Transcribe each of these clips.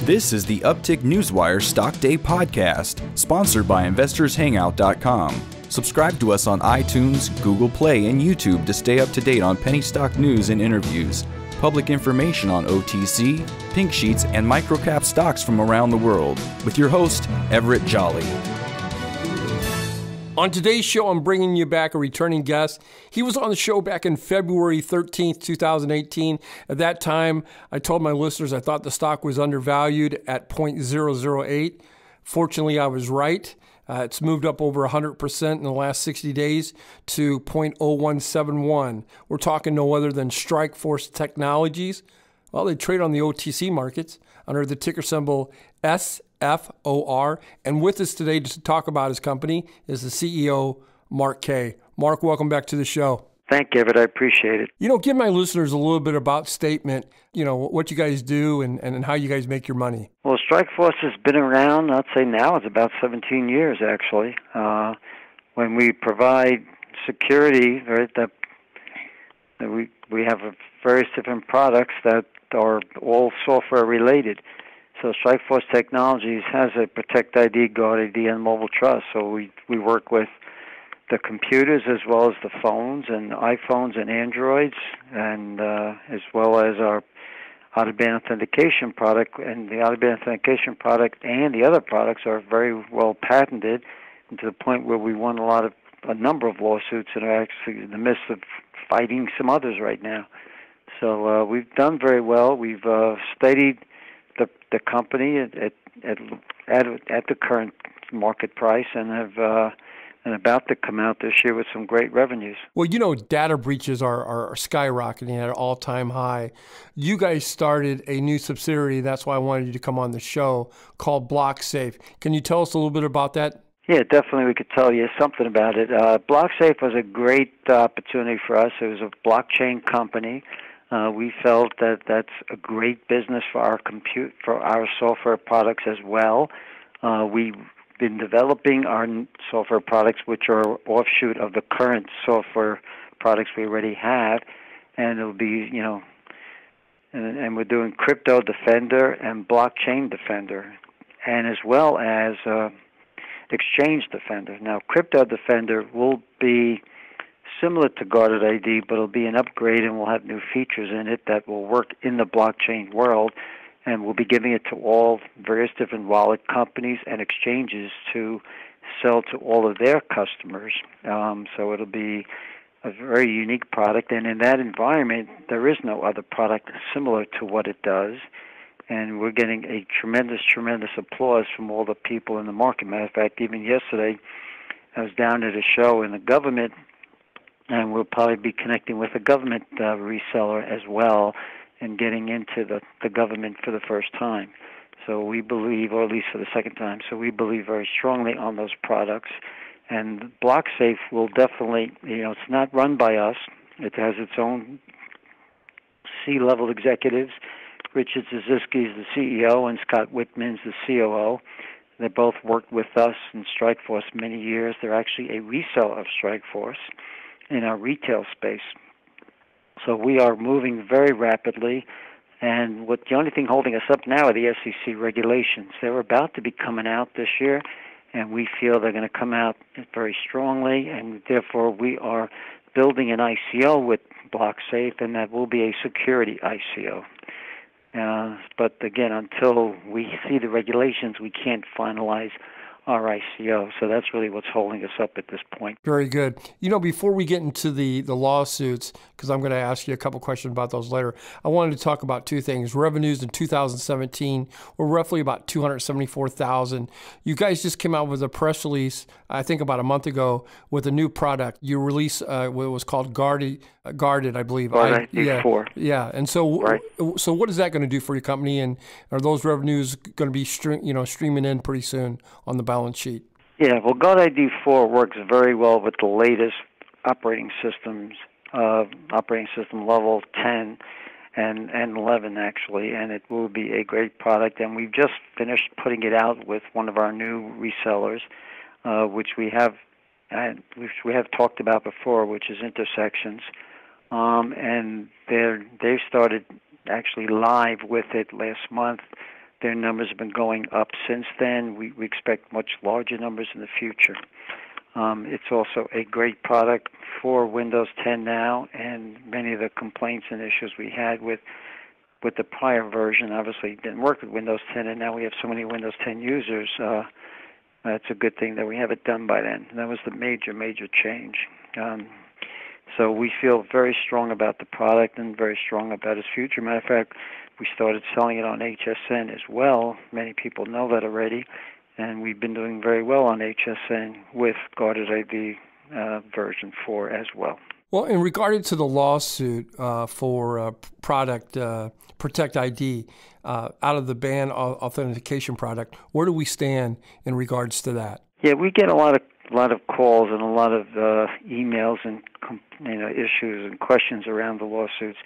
This is the Uptick Newswire Stock Day podcast, sponsored by InvestorsHangout.com. Subscribe to us on iTunes, Google Play, and YouTube to stay up to date on penny stock news and interviews, public information on OTC, pink sheets, and microcap stocks from around the world, with your host, Everett Jolly. On today's show, I'm bringing you back a returning guest. He was on the show back in February 13th, 2018. At that time, I told my listeners I thought the stock was undervalued at 0.008. Fortunately, I was right. It's moved up over 100% in the last 60 days to 0.0171. We're talking no other than Strikeforce Technologies. Well, they trade on the OTC markets under the ticker symbol SFOR. And with us today to talk about his company is the CEO, Mark Kay. Mark, welcome back to the show. Thank you, Everett. I appreciate it. Give my listeners a little bit about Statement, what you guys do and how you guys make your money. Well, Strikeforce has been around, I'd say now it's about 17 years, actually. When we provide security, right, that we have various different products that are all software related. So Strikeforce Technologies has a Protect ID, Guard ID, and Mobile Trust. So we work with the computers as well as the phones and iPhones and Androids, and as well as our out-of-band authentication product. And the out-of-band authentication product and the other products are very well patented, and to the point where we won a number of lawsuits and are actually in the midst of fighting some others right now. So we've done very well. We've studied the company at the current market price and have and about to come out this year with some great revenues. Well, data breaches are skyrocketing at an all-time high. You guys started a new subsidiary, that's why I wanted you to come on the show, called BlockSafe. Can you tell us a little bit about that? Yeah, definitely we could tell you something about it. BlockSafe was a great opportunity for us. It was a blockchain company. We felt that that's a great business for our software products as well. We've been developing our software products, which are offshoot of the current software products we already have, and it'll be, and we're doing Crypto Defender and Blockchain Defender, and as well as Exchange Defender. Now, Crypto Defender will be similar to Guarded ID, but it'll be an upgrade, and we'll have new features in it that will work in the blockchain world, and we'll be giving it to all various different wallet companies and exchanges to sell to all of their customers. So it'll be a very unique product, and in that environment, there is no other product similar to what it does, and we're getting a tremendous applause from all the people in the market. Matter of fact, even yesterday, I was down at a show in the government, and we'll probably be connecting with a government reseller as well and getting into the government for the first time. So we believe, or at least for the second time, so we believe very strongly on those products. And BlockSafe will definitely, it's not run by us. It has its own C-level executives. Richard Ziziski is the CEO and Scott Whitman is the COO. They both worked with us in Strikeforce many years. They're actually a reseller of Strikeforce in our retail space. So we are moving very rapidly, and the only thing holding us up now are the SEC regulations. They're about to be coming out this year, and we feel they're going to come out very strongly, and therefore we are building an ICO with BlockSafe, and that will be a security ICO. But again, until we see the regulations, we can't finalize our ICO. So that's really what's holding us up at this point. Very good. Before we get into the lawsuits, because I'm going to ask you a couple questions about those later, I wanted to talk about two things. Revenues in 2017 were roughly about $274,000. You guys just came out with a press release, I think about a month ago, with a new product. You released what was called Guarded, I believe. Guarded ID 4. Yeah. And so, right. So what is that going to do for your company? And are those revenues going to be streaming in pretty soon on the balance sheet? Yeah, well, Guarded ID 4 works very well with the latest operating systems, operating system level 10 and 11, actually, and it will be a great product. And we've just finished putting it out with one of our new resellers, which we have talked about before, which is Intersections. And they've started actually live with it last month. Their numbers have been going up since then. We expect much larger numbers in the future. It's also a great product for Windows 10 now, and many of the complaints and issues we had with the prior version obviously didn't work with Windows 10, and now we have so many Windows 10 users. It's a good thing that we have it done by then. And that was the major change. So we feel very strong about the product and very strong about its future. Matter of fact, we started selling it on HSN as well. Many people know that already. And we've been doing very well on HSN with Guarded ID version 4 as well. Well, in regard to the lawsuit for product Protect ID out of the ban authentication product, where do we stand in regards to that? Yeah, we get a lot of calls and a lot of emails and issues and questions around the lawsuits.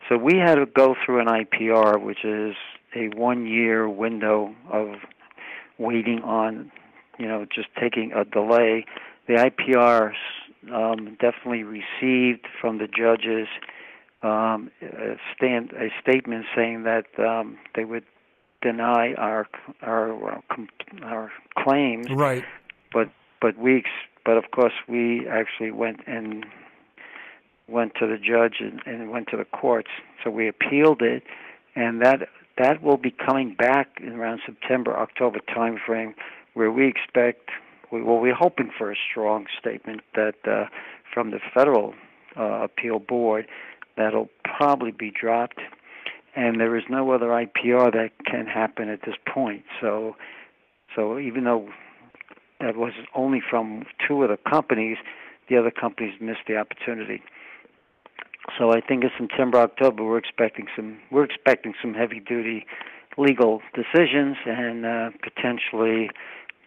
So we had to go through an IPR, which is a 1-year window of waiting on, just taking a delay. The IPR definitely received from the judges a statement saying that they would deny our claims. Right. But of course we actually went to the judge and went to the courts. So we appealed it, and that will be coming back in around September, October timeframe, where we're hoping for a strong statement that from the federal appeal board that'll probably be dropped, and there is no other IPR that can happen at this point. So even though that was only from 2 of the companies, the other companies missed the opportunity. So I think in September, October, we're expecting some heavy-duty legal decisions, and potentially,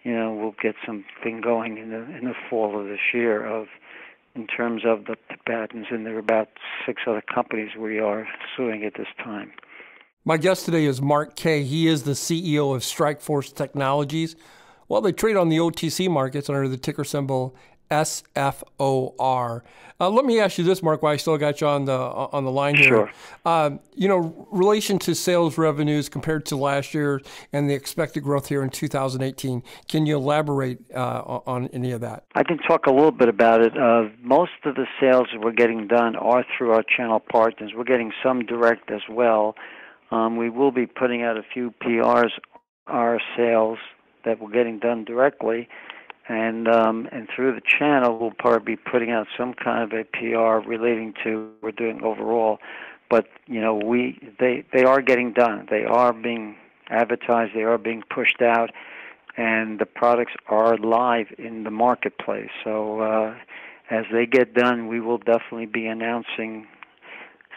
we'll get something going in the fall of this year in terms of the patents. And there are about 6 other companies we are suing at this time. My guest today is Mark Kay. He is the CEO of Strikeforce Technologies. Well, they trade on the OTC markets under the ticker symbol SFOR. Let me ask you this, Mark, while I still got you on the line here. Sure. Relation to sales revenues compared to last year and the expected growth here in 2018, can you elaborate on any of that? I can talk a little bit about it. Most of the sales that we're getting done are through our channel partners. We're getting some direct as well. We will be putting out a few PRs, our sales that we're getting done directly. And through the channel, we'll probably be putting out some kind of a PR relating to what we're doing overall. But they are getting done. They are being advertised. They are being pushed out, and the products are live in the marketplace. So as they get done, we will definitely be announcing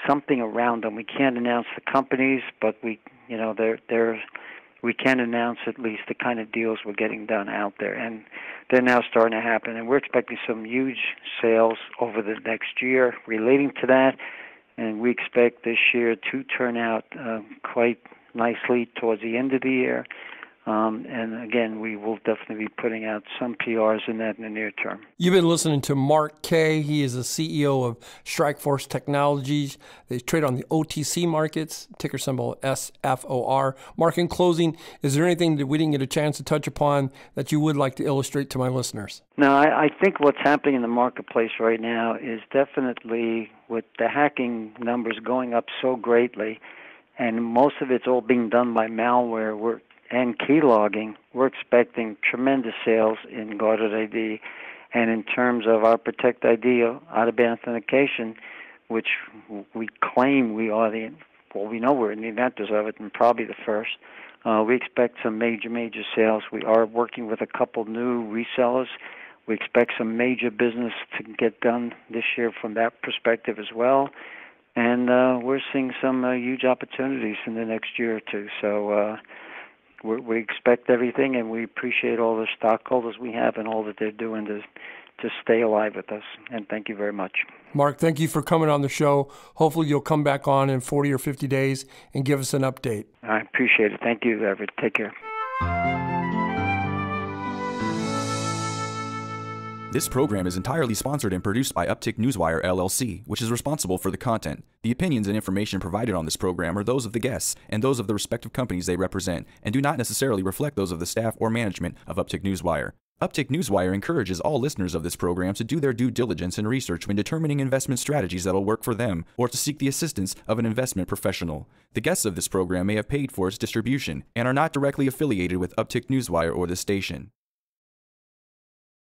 something around them. We can't announce the companies, but we can announce at least the kind of deals we're getting done out there, and they're now starting to happen. And we're expecting some huge sales over the next year relating to that, and we expect this year to turn out quite nicely towards the end of the year. And again, we will definitely be putting out some PRs in that in the near term. You've been listening to Mark Kay. He is the CEO of Strikeforce Technologies. They trade on the OTC markets, ticker symbol SFOR. Mark, in closing, is there anything that we didn't get a chance to touch upon that you would like to illustrate to my listeners? No, I think what's happening in the marketplace right now is definitely with the hacking numbers going up so greatly, and most of it's all being done by malware and key logging, we're expecting tremendous sales in Guarded ID. And in terms of our Protect ID out-of-band authentication, which we claim we are we know we're in the inventors of it and probably the first, we expect some major sales. We are working with a couple new resellers. We expect some major business to get done this year from that perspective as well. And we're seeing some huge opportunities in the next year or two. So we expect everything, and we appreciate all the stockholders we have and all that they're doing to stay alive with us. And thank you very much. Mark, thank you for coming on the show. Hopefully you'll come back on in 40 or 50 days and give us an update. I appreciate it. Thank you, Everett. Take care. This program is entirely sponsored and produced by Uptick Newswire LLC, which is responsible for the content. The opinions and information provided on this program are those of the guests and those of the respective companies they represent, and do not necessarily reflect those of the staff or management of Uptick Newswire. Uptick Newswire encourages all listeners of this program to do their due diligence and research when determining investment strategies that will work for them, or to seek the assistance of an investment professional. The guests of this program may have paid for its distribution and are not directly affiliated with Uptick Newswire or this station.